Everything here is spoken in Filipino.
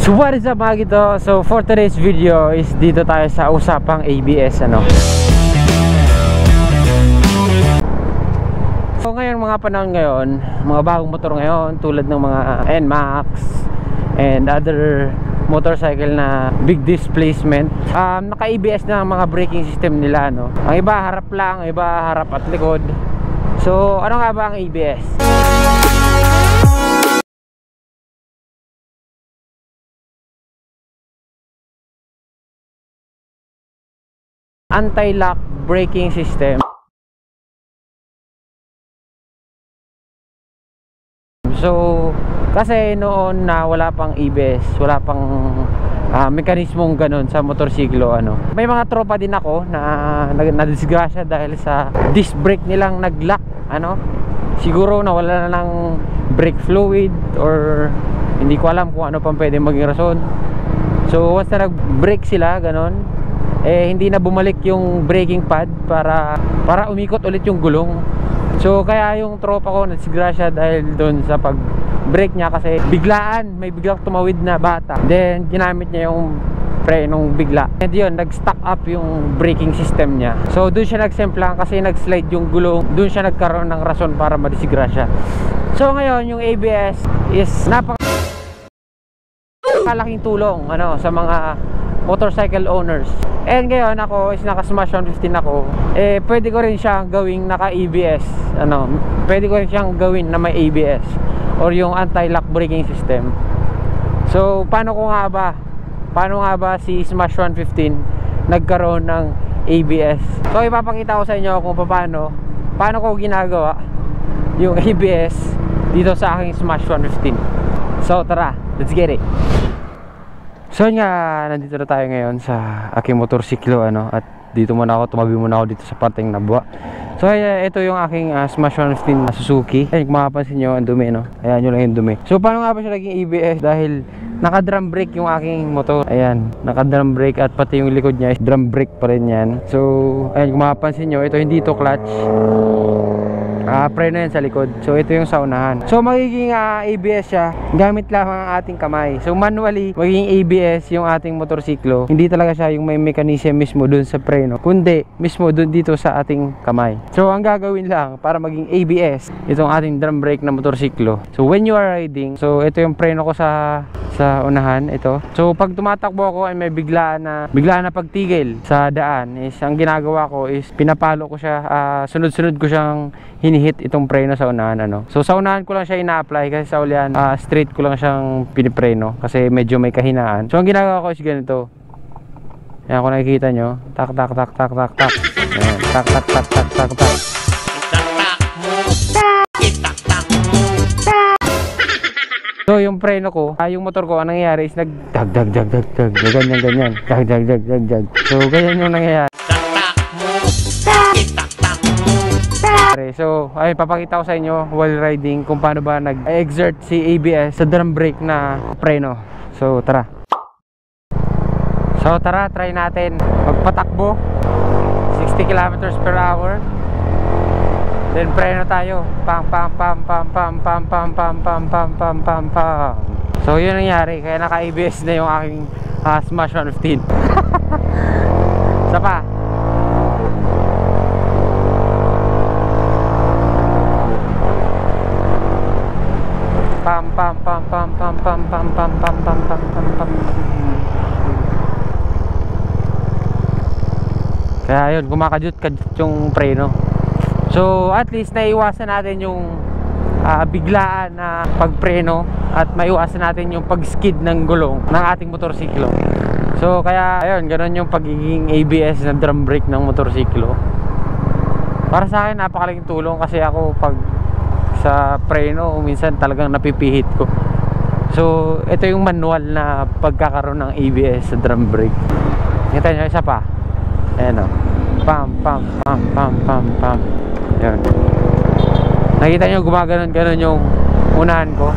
So what is up mga gito? So for today's video is dito tayo sa usapang ABS ano. So ngayon mga panahon ngayon, mga bagong motor ngayon tulad ng mga NMAX and other motorcycle na big displacement, naka ABS na ang mga braking system nila no. Ang iba harap lang, ang iba harap at likod. So ano nga ba ang ABS? Anti-lock braking system. So kasi noon na wala pang ABS, wala pang mekanismong ganun sa motorsiklo ano. May mga tropa din ako na nadisgrasya dahil sa disc brake nilang nag-lock ano. Siguro nawala na ng brake fluid or hindi ko alam kung ano pang pwede maging rason. So once na nag-brake sila ganun, eh hindi na bumalik yung braking pad para umikot ulit yung gulong. So kaya yung tropa ko nadisgrasya dahil doon sa pag brake niya kasi biglaan, may biglang tumawid na bata. Then ginamit niya yung prenong bigla. And yun, nag-stock up yung braking system niya. So doon siya nagsemplang kasi nag-slide yung gulong. Doon siya nagkaroon ng rason para madisgrasya. So ngayon yung ABS is napakalaking tulong ano sa mga motorcycle owners. And ngayon ako is naka Smash 115 ako. Eh pwede ko rin siyang gawing naka ABS ano. Pwede ko rin siyang gawin na may ABS or yung anti-lock braking system. So paano nga ba si Smash 115 nagkaroon ng ABS? So ipapakita ko sa inyo kung paano ko ginagawa yung ABS dito sa aking Smash 115. So tara, let's get it. So nga, nandito na tayo ngayon sa aking motorsiklo ano, at dito muna ako, tumabi muna ako dito sa parteng Nabwa. So ito yung aking Smash 115 Suzuki. Ayun, kung makapansin nyo, ang dumi no. Ayan yun lang yung dumi. So paano nga ba siya naging ABS? Dahil naka-drum brake yung aking motor. Ayan, naka-drum brake at pati yung likod niya is drum brake pa rin yan. So ayun, kung makapansin nyo, ito hindi to clutch. Preno yan sa likod. So ito yung sa unahan. So magiging ABS siya gamit lamang ang ating kamay. So manually magiging ABS yung ating motorsiklo. Hindi talaga siya yung may mechanism mismo dun sa preno, kundi mismo dun dito sa ating kamay. So ang gagawin lang para maging ABS itong ating drum brake na motorsiklo. So when you are riding, so ito yung preno ko sa unahan, ito. So pag tumatakbo ako ay may biglaan na pagtigil sa daan, is ang ginagawa ko is pinapalo ko siya, sunod-sunod ko siyang hinihit itong preno sa unahan ano. So sa unahan ko lang siya ina-apply kasi sa ulian straight ko lang siyang pinipreno kasi medyo may kahinaan. So ang ginagawa ko is ganito. Ayan, kung nakikita nyo, tak tak tak tak tak tak. Ayan, tak tak tak tak tak tak. So yung preno ko, yung motor ko, ang nangyayari is nag-dag dag dag dag dag, ganyan, dag dag dag dag dag. So ganyan yung nangyayari. So ay papakita ko sa inyo while riding kung paano ba nag-exert si ABS sa drum brake na preno. So tara, try natin magpatakbo 60 km/h. Then preno tayo. Pam pam pam pam pam pam pam pam pam pam pam pam pam. So yun nangyari, kaya naka-ABS na yung aking Smash 115. Isa pa. Pam pam pam pam pam pam pam pam pam pam pam pam pam. Kaya yun, kumakadut-kadut yung preno. So at least naiwasan natin yung biglaan na pagpreno at maiwasan natin yung pag-skid ng gulong ng ating motorsiklo. So kaya ayun, ganun yung pagiging ABS na drum brake ng motorsiklo. Para sa akin napakalaking tulong kasi ako pag sa preno minsan talagang napipihit ko. So ito yung manual na pagkakaroon ng ABS sa drum brake. Kita nyo, isa pa. Ayan o, pam pam pam pam pam pam. Ayan, nakita nyo gumaganon-ganon yung unahan ko.